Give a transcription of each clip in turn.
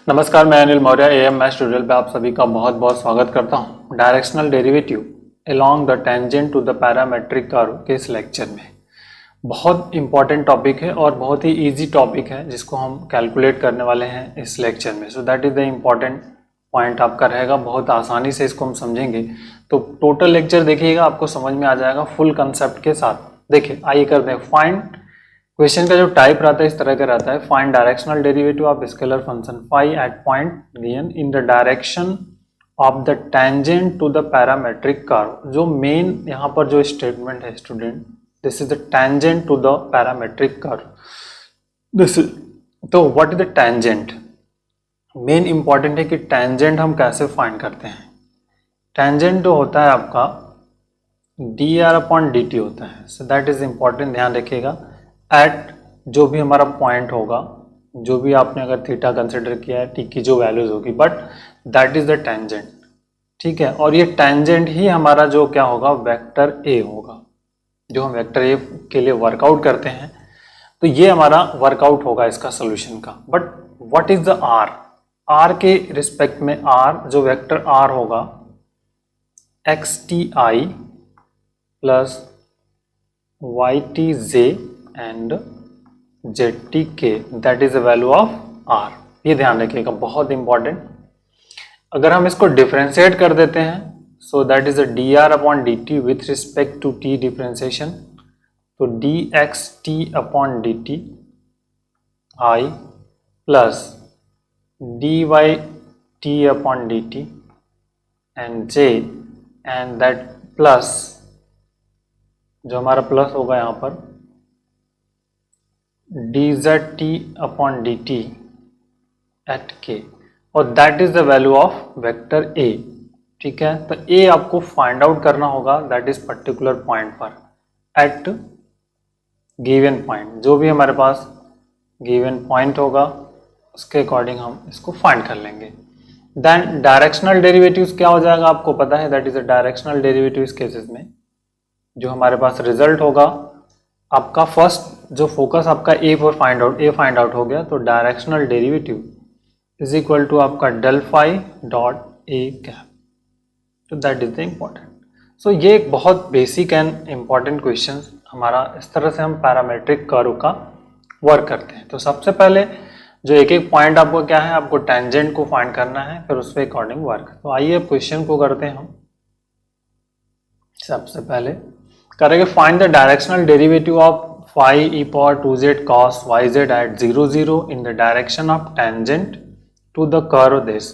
नमस्कार, मैं Anil Maurya AM maths tutorial पे आप सभी का बहुत बहुत स्वागत करता हूं। Directional derivative along the tangent to the parametric curve के इस लेक्चर में बहुत इंपॉर्टेंट टॉपिक है और बहुत ही इजी टॉपिक है जिसको हम कैलकुलेट करने वाले हैं इस लेक्चर में। सो that is the important point आपका रहेगा। बहुत आसानी से इसको हम समझेंगे तो टोटल लेक्चर देखिएगा, आपको समझ में आ जाएगा फुल कंसेप्ट के साथ। देखिए आइए करते हैं फाइंड। क्वेश्चन का जो टाइप रहता है इस तरह का रहता है, find directional derivative of scalar function phi at point given in the direction of the tangent to the parametric curve. जो मेन यहाँ पर जो स्टेटमेंट है student, this is the tangent to the parametric curve. This is, तो what is the tangent? Main important है कि tangent हम कैसे फाइंड करते हैं। टेंजेंट जो होता है आपका dr/dt होता है। सो दैट इज इंपॉर्टेंट, ध्यान रखिएगा। एट जो भी हमारा पॉइंट होगा, जो भी आपने अगर थीटा कंसिडर किया है, टी की जो वैल्यूज होगी, but that is the tangent, ठीक है। और ये टेंजेंट ही हमारा जो क्या होगा, वेक्टर ए होगा। जो हम वेक्टर ए के लिए वर्कआउट करते हैं तो ये हमारा वर्कआउट होगा इसका सोल्यूशन का। But what is the R? R के रिस्पेक्ट में आर जो वेक्टर आर होगा, X T I plus Y T J and ZTK, that is the value of R। ये ध्यान रखिएगा, बहुत इंपॉर्टेंट। अगर हम इसको डिफरेंशिएट कर देते हैं, so that is dr/dt with respect to t differentiation, तो dxt/dt I plus dyt/dt and j and that plus जो हमारा प्लस होगा यहाँ पर dzt/dt एट k, और that is the value of vector a, ठीक है। तो a आपको फाइंड आउट करना होगा, दैट इज पर्टिकुलर पॉइंट पर एट गिवन पॉइंट। जो भी हमारे पास गिवन पॉइंट होगा उसके अकॉर्डिंग हम इसको फाइंड कर लेंगे। देन डायरेक्शनल डेरिवेटिव्स क्या हो जाएगा आपको पता है, that is the directional derivative इस केसेस में जो हमारे पास रिजल्ट होगा आपका फर्स्ट जो फोकस आपका ए पर फाइंड आउट हो गया, तो directional derivative is equal to आपका del phi dot a cap. तो that is the important. So ये एक बहुत बेसिक एंड इम्पॉर्टेंट क्वेश्चन हमारा, इस तरह से हम पैरामेट्रिक कर्व का वर्क करते हैं। तो सबसे पहले जो एक एक पॉइंट आपको क्या है, आपको टेंजेंट को फाइंड करना है, फिर उसके अकॉर्डिंग वर्क। तो आइए अब क्वेश्चन को करते हैं हम। सबसे पहले करेंगे find the directional derivative of phi e⁻2z cos yz at 0 0 in the direction of tangent to the curve this।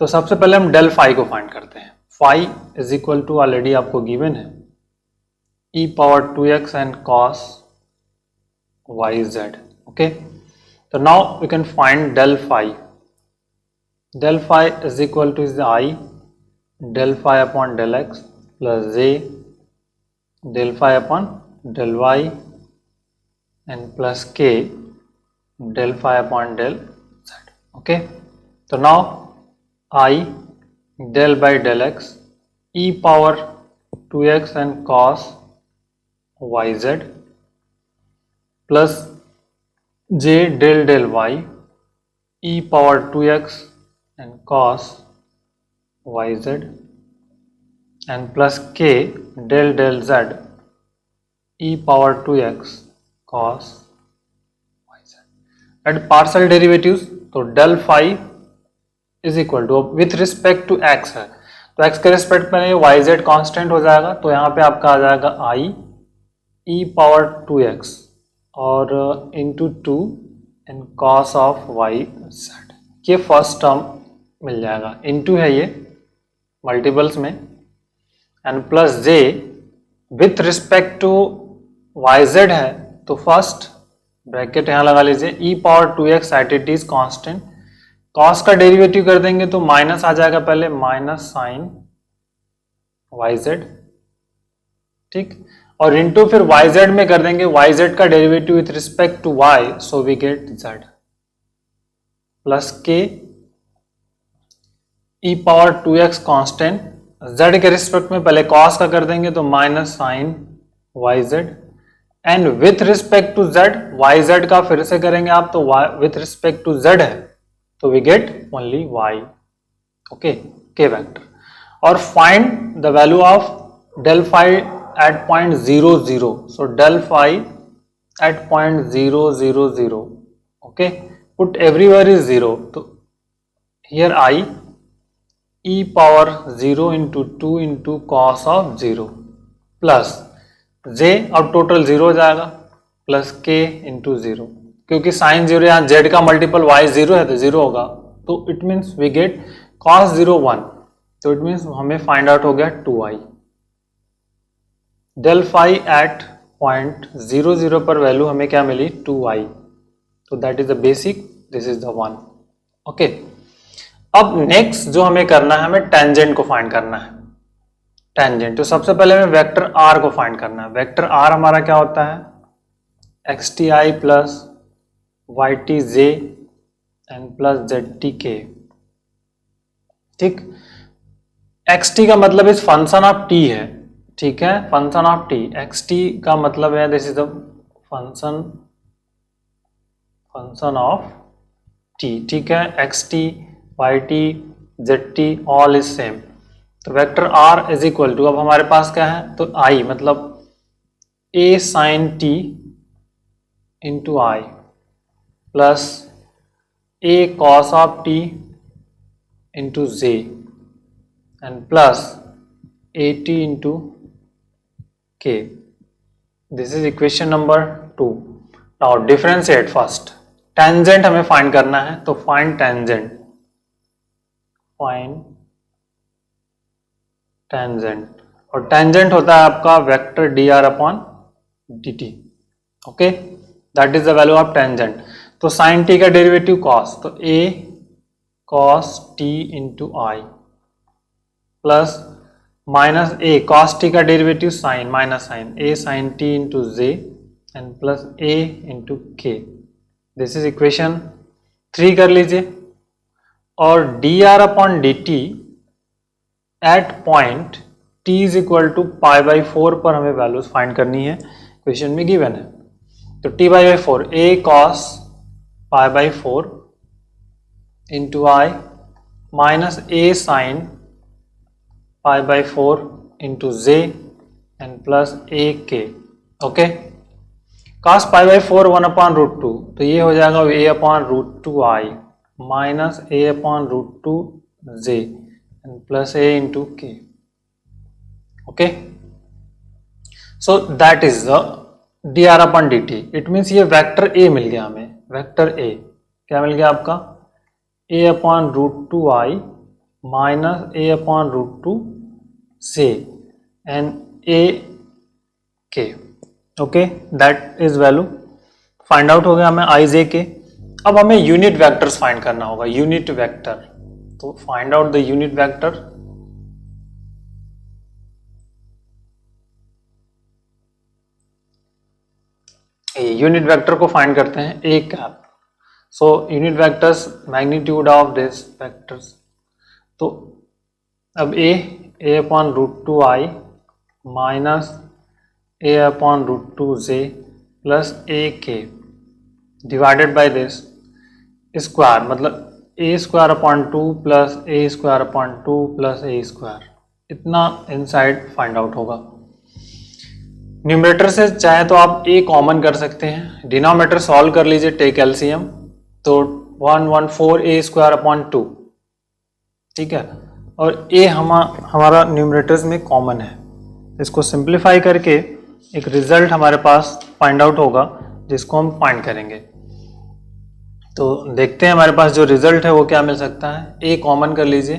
तो सबसे पहले हम डेल फाई को फाइंड करते हैं। Phi is equal to already आपको गिवन है e⁻2x and cos yz, okay. तो now we can find del phi. Del phi is equal to is i del phi upon del x plus j del phi upon del y and plus k del phi upon del z, okay. तो now i del by del x e⁻2x and cos yz plus j del del y e⁻2x and cos yz and plus k del del z e⁻2x cos yz and partial derivatives. तो del phi is equal to with respect to x है, तो x के respect में yz constant हो जाएगा, तो यहाँ पे आपका आ जाएगा i e⁻2x और into 2 and cos of yz। ये फर्स्ट टर्म मिल जाएगा, इंटू है ये मल्टीपल्स में, and plus J with respect to yz है, तो फर्स्ट ब्रैकेट यहां लगा लीजिए e⁻2x at it is constant. Cos का डेरिवेटिव कर देंगे तो माइनस आ जाएगा, पहले माइनस साइन yz, ठीक, और इंटू फिर yz में कर देंगे yz का derivative with respect to y, so we get z plus K e⁻2x constant, z के रिस्पेक्ट में पहले कॉस का कर देंगे तो minus sine yz and with respect to z, yz का फिर से करेंगे आप तो विथ रिस्पेक्ट टू z है तो we get only y, okay, k vector. और find the value of del phi at point 0 0, so del phi at point 0 0 0, okay, put everywhere is 0, तो here I e power 0 into 2 into cos of 0 plus j, अब total 0 हो जाएगा, plus k into 0, क्योंकि sign 0 यहाँ z का multiple y 0 है तो 0 होगा, तो it means we get cos 0 1, तो इट मीन्स हमें फाइंड आउट हो गया 2i। del phi at point 0 0 पर वैल्यू हमें क्या मिली 2i, तो that is the basic, this is the one, okay. अब नेक्स्ट जो हमें करना है, हमें टेंजेंट को फाइंड करना है। टेंजेंट, तो सबसे पहले हमें वेक्टर r को फाइंड करना है। वेक्टर r हमारा क्या होता है xti plus ytj and plus ztk, ठीक। xt का मतलब इस फंक्शन ऑफ t है, ठीक है, फंक्शन ऑफ t, xt का मतलब है this is the function of t, ठीक है, xt yt zt all is same, तो vector r is equal to, अब हमारे पास क्या है, तो i मतलब a sin t into i plus a cos of t into j and plus at into k, this is equation number 2। Now differentiate first, tangent हमें find करना है, तो फाइंड टेंजेंट, फाइंड टेंजेंट, और tangent होता है आपका vector dr upon dt, okay, that is the value of tangent. तो sign t का डेरिवेटिव cos, तो a cos t into I plus minus a cos t का derivative sine, minus sine a sin t into j and plus a into k, this is equation 3 कर लीजिए। और dr upon dt at point t is equal to pi by 4 पर हमें values find करनी है, question में given है, तो t by 4 a cos pi by 4 into I minus a sine pi by 4 into j and plus a k, okay. cos pi by 4 1 upon root 2, तो ये हो जाएगा a upon root 2 I minus a upon root 2 j and plus a into k, okay. So that is the dr upon dt, it means ये vector a मिल गया हमें, vector a क्या मिल गया आपका a upon root 2 I minus a upon root 2 j and a k, okay, that is value find out हो गया हमें i j k। अब हमें यूनिट वेक्टर्स फाइंड करना होगा, यूनिट वेक्टर, तो find out the unit vector, unit vector को find करते हैं a cap. So unit vectors, magnitude of this vectors, तो अब a upon root 2 I minus a upon root 2 j plus a k divided by this square, मतलब a square upon 2 plus a square upon 2 plus a square, इतना inside find out होगा। Numerator से चाहे तो आप a common कर सकते हैं, डिनोमिनेटर सॉल्व कर लीजिए, टेक एलसीएम, तो 114 a स्क्वायर अपॉन 2, ठीक है, और a हमारा न्यूमरेटर्स में कॉमन है, इसको सिंप्लीफाई करके एक रिजल्ट हमारे पास फाइंड आउट होगा जिसको हम फाइंड करेंगे। तो देखते हैं हमारे पास जो रिजल्ट है वो क्या मिल सकता है, a कॉमन कर लीजिए,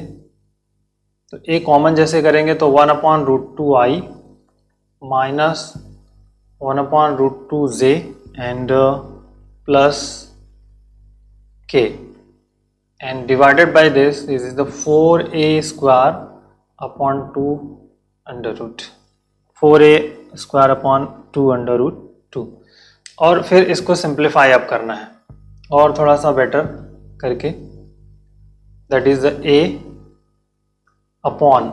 तो a कॉमन जैसे करेंगे तो 1 upon root 2 I minus 1 upon root 2 j and plus k and divided by this is the 4a square upon 2 under root, 4a square upon 2 under root 2, और फिर इसको सिंप्लीफाई अप करना है और थोड़ा सा बेटर करके, that is the a upon,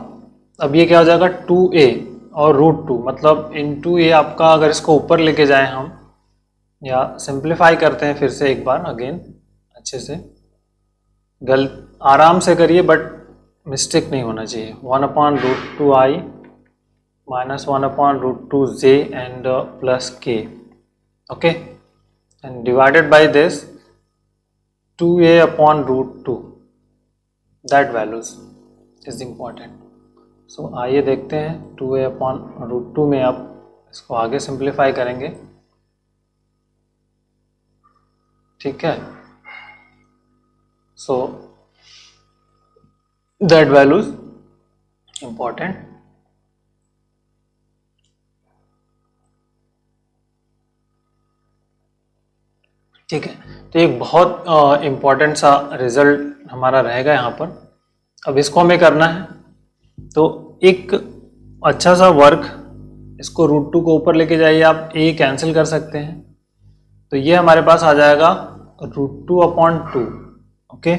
अब ये क्या हो जाएगा 2a और रूट 2, मतलब इंटू a आपका, अगर इसको ऊपर लेके जाएं हम या सिंप्लीफाई करते हैं फिर से एक बार अगेन अच्छे से, आराम से करिए बट मिस्टेक नहीं होना चाहिए। 1/√2i minus 1/√2j and plus k, okay, and divided by this 2a/√2, that values is important. So आइए देखते हैं 2a/√2 में आप इसको आगे सिंप्लीफाई करेंगे, ठीक है। So that values important. ठीक है, तो एक बहुत इम्पोर्टेंट सा रिजल्ट हमारा रहेगा यहाँ पर। अब इसको हमें करना है, तो एक अच्छा सा वर्क, इसको √2 को ऊपर लेके जाइए आप, a कैंसिल कर सकते हैं, तो ये हमारे पास आ जाएगा √2/2, okay,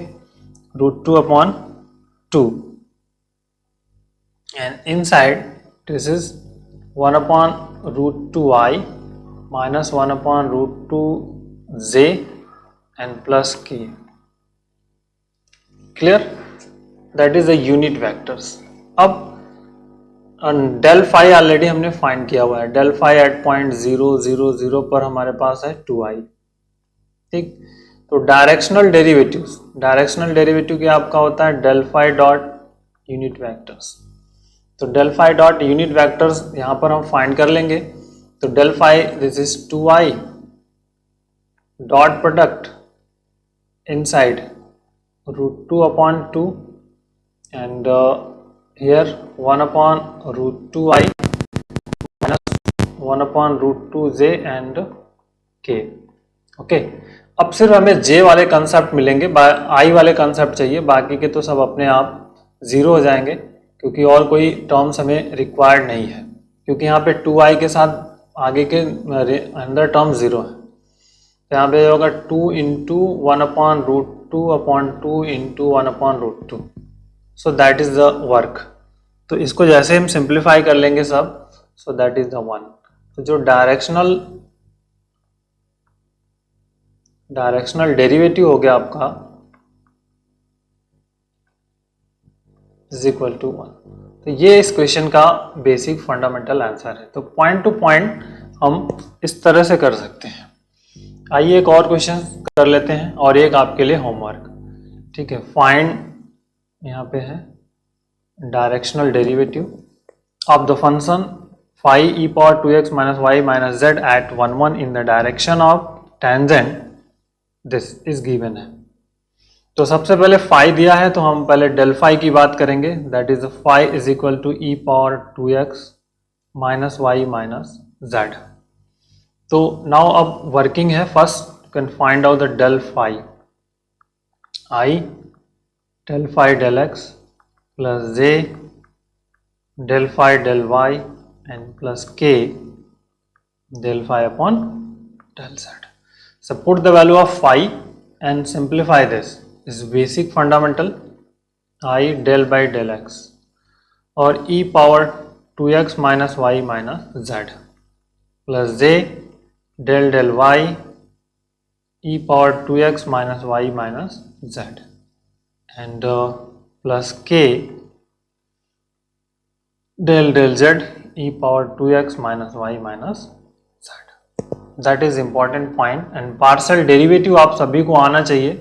√2/2, and inside this is 1/√2i minus 1/√2j and plus k. Clear? That is the unit vectors. अब del phi ऑलरेडी हमने फाइंड किया हुआ है। del phi at point 0 0 0 पर हमारे पास है 2i, ठीक। तो डायरेक्शनल डेरिवेटिव क्या आपका होता है, del phi dot unit vectors. तो del phi dot unit vectors यहाँ पर हम फाइंड कर लेंगे। तो del phi this is 2i dot product inside √2/2 and here 1/√2i minus 1/√2j and k, okay. अब सिर्फ हमें j वाले कंसेप्ट मिलेंगे, i वाले कंसेप्ट चाहिए, बाकी के तो सब अपने आप जीरो हो जाएंगे, क्योंकि और कोई टर्म्स हमें रिक्वायर्ड नहीं है, क्योंकि यहाँ पे 2i के साथ आगे के अंदर टर्म जीरो है। तो यहाँ पे होगा 2 × 1/√2/2 × 1/√2, सो दैट इज द वर्क। तो इसको जैसे हम सिंप्लीफाई कर लेंगे सब, सो दैट इज द 1। तो जो डायरेक्शनल डेरिवेटिव हो गया आपका इज इक्वल टू 1। तो ये इस क्वेश्चन का बेसिक फंडामेंटल आंसर है। तो पॉइंट टू पॉइंट हम इस तरह से कर सकते हैं। आइए एक और क्वेश्चन कर लेते हैं और एक आपके लिए होमवर्क, ठीक है। फाइंड, यहाँ पे है directional derivative of the function phi e⁻2x - y - z at 1 1 in the direction of tangent, this is given है। तो सबसे पहले phi दिया है, तो हम पहले del phi की बात करेंगे, that is phi is equal to e⁻2x - y - z। तो नाउ अब वर्किंग है, first you can find out the del phi, i del phi del x plus j del phi del y and plus k del phi upon del z. So put the value of phi and simplify this. This is basic fundamental, i del by del x और e⁻2x - y - z plus j del del y e⁻2x - y - z and plus k del del z e⁻2x - y - z. That is important point and partial derivative आप सभी को आना चाहिए।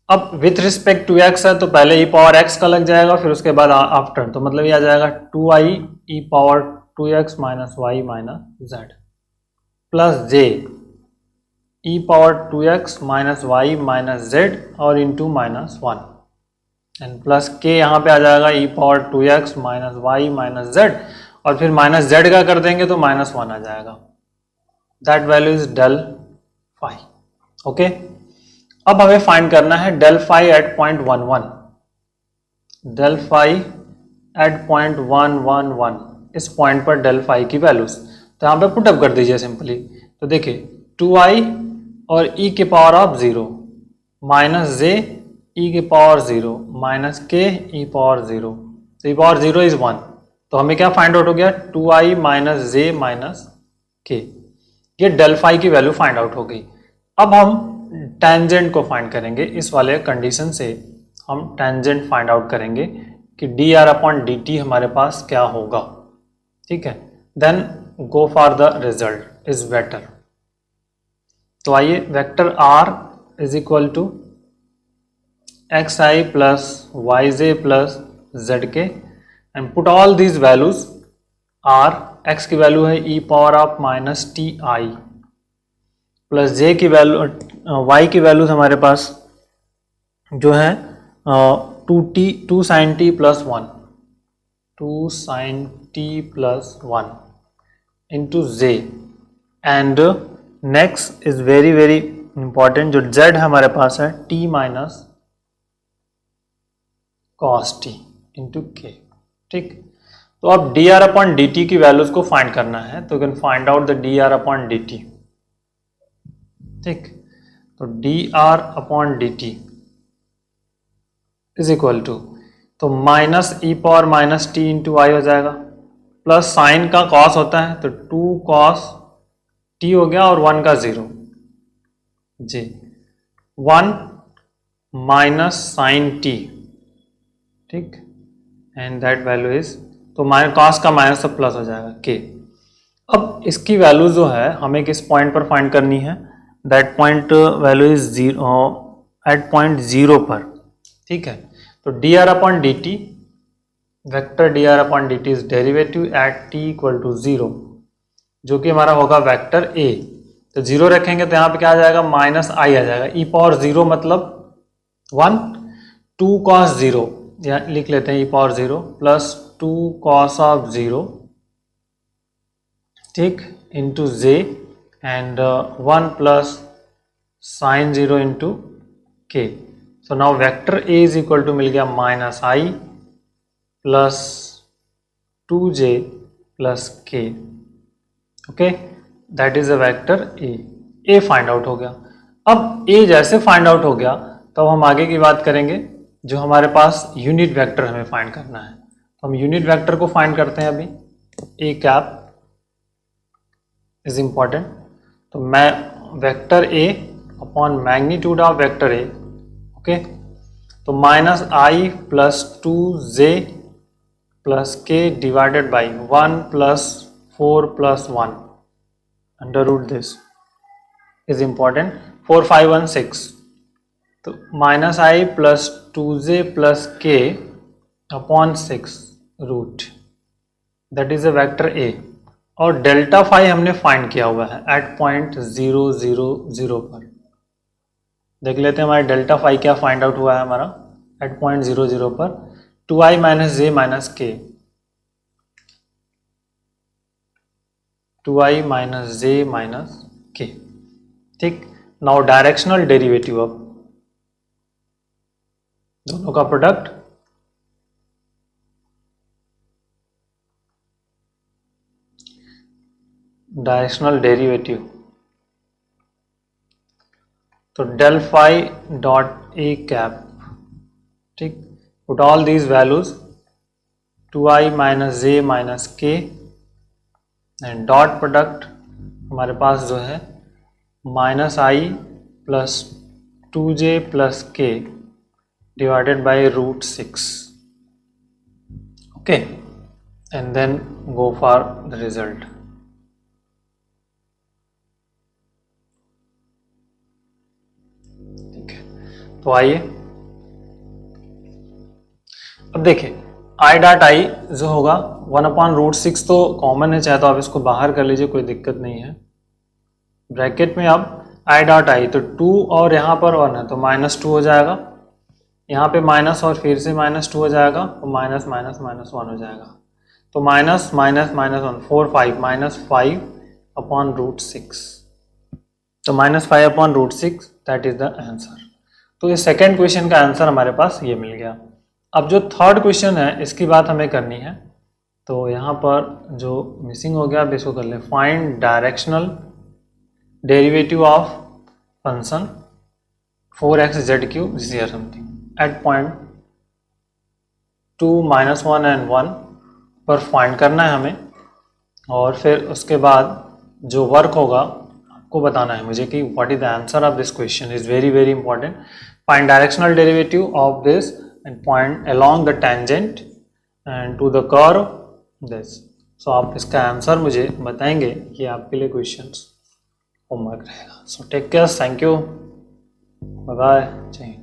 अब with respect to x है, तो पहले e⁻x का लग जाएगा, फिर उसके बाद आफ्टर, तो मतलब ये आ जाएगा 2i e⁻2x - y - z plus j e⁻2x - y - z और इंटू -1 एंड प्लस k यहाँ पे आ जाएगा e⁻2x - y - z और फिर -z का कर देंगे तो -1 आ जाएगा। That value is del phi, okay. अब हमें फाइंड करना है del phi at point 1 1, del phi at point 1 1 1, इस पॉइंट पर del phi की वैल्यूज, तो यहाँ पे पुटअप कर दीजिए सिंपली। तो देखिए 2i और e के power of 0 minus j e के power 0 minus k e power 0, तो e पावर 0 इज 1, तो हमें क्या फाइंड आउट हो गया 2i minus j minus k, ये del phi की वैल्यू फाइंड आउट हो गई। अब हम टेंजेंट को फाइंड करेंगे। इस वाले कंडीशन से हम टेंजेंट फाइंड आउट करेंगे कि d r upon d t हमारे पास क्या होगा, ठीक है। Then go for the result is better. तो आइए, vector r is equal to x i plus y j plus z k and put all these values. Or x की value है e power of minus t I, plus j की value, Y की values हमारे पास जो है 2 sine t plus 1, 2 sine t plus 1 into j. And next is very very important, जो z हमारे पास है t minus cos t into k, ठीक। तो अब d r upon d t की वैल्यूज को फाइंड करना है, तो you can find out the d r upon d t, ठीक। तो d r upon d t is equal to, तो माइनस ई पावर माइनस टी इंटू आई हो जाएगा, प्लस साइन का कॉस होता है तो 2 कॉस टी हो गया और 1 का 0 जी, 1 माइनस साइन टी, ठीक। एंड दैट वैल्यू इज, तो माइनस कॉस का माइनस तो प्लस हो जाएगा के। अब इसकी वैल्यू जो है हमें किस पॉइंट पर फाइंड करनी है, that point value is 0 at point 0 पर, ठीक है। तो d r upon d t, vector d r upon d t is derivative at t equal to 0, जो कि हमारा होगा वेक्टर ए। तो 0 रखेंगे तो यहाँ पे क्या आ जाएगा, माइनस आई आ जाएगा, ई पावर 0 मतलब 1, 2 कॉस 0 या लिख लेते हैं e power 0 plus 2 cos of 0, ठीक, into j and 1 plus sine 0 into k. So now vector a is equal to मिल गया minus i plus 2j plus k, okay, that is a vector a. A find out हो गया। अब ए जैसे find out हो गया तो हम आगे की बात करेंगे, जो हमारे पास यूनिट वेक्टर हमें फाइंड करना है। तो हम यूनिट वेक्टर को फाइंड करते हैं अभी, ए कैप इज इंपॉर्टेंट। तो मैं vector a upon magnitude of vector a, okay, तो minus i plus 2j plus k divided by 1 plus 4 plus 1 under root this is important, 4 5 1 6, तो minus i plus 2j plus k upon 6 root, that is a vector a. और delta phi हमने find किया हुआ है eight point 0 0 0 पर। देख लेते हैं हमारा डेल्टा फाई क्या फाइंड आउट हुआ है हमारा एट पॉइंट 0 0 पर, 2i माइनस जे माइनस के, 2i माइनस जे माइनस के, ठीक। नाउ डायरेक्शनल डेरिवेटिव, अब दोनों का प्रोडक्ट, डायरेक्शनल डेरिवेटिव, तो del phi dot a cap, ठीक, put all these values 2i minus j minus k and dot product हमारे पास जो है minus i plus 2j plus k divided by root 6, okay, and then go for the result. तो आइए, अब देखिए I dot I जो होगा 1 अपॉन रूट 6 तो कॉमन है, चाहे तो आप इसको बाहर कर लीजिए, कोई दिक्कत नहीं है। ब्रैकेट में अब आई डॉट आई, तो 2 और यहाँ पर 1 है तो -2 हो जाएगा, यहाँ पे माइनस और फिर से -2 हो जाएगा, तो माइनस माइनस माइनस 1 हो जाएगा, तो minus minus minus 1 4 5 -5 upon root 6, तो -5 upon root 6 that is the answer. तो ये सेकेंड क्वेश्चन का आंसर हमारे पास ये मिल गया। अब जो थर्ड क्वेश्चन है इसकी बात हमें करनी है, तो यहाँ पर जो मिसिंग हो गया अब इसको कर लें, find directional derivative of function 4x z³ this year something at point 2 -1 and 1 पर फाइंड करना है हमें, और फिर उसके बाद जो वर्क होगा आपको बताना है मुझे कि what is the answer of this question is very very important. Find directional derivative of this and point along the tangent and to the curve this. So आप इसका आंसर मुझे बताएंगे, ये आपके लिए क्वेश्चंस होमवर्क रहेगा। So take care, thank you, bye bye, जय हिंद।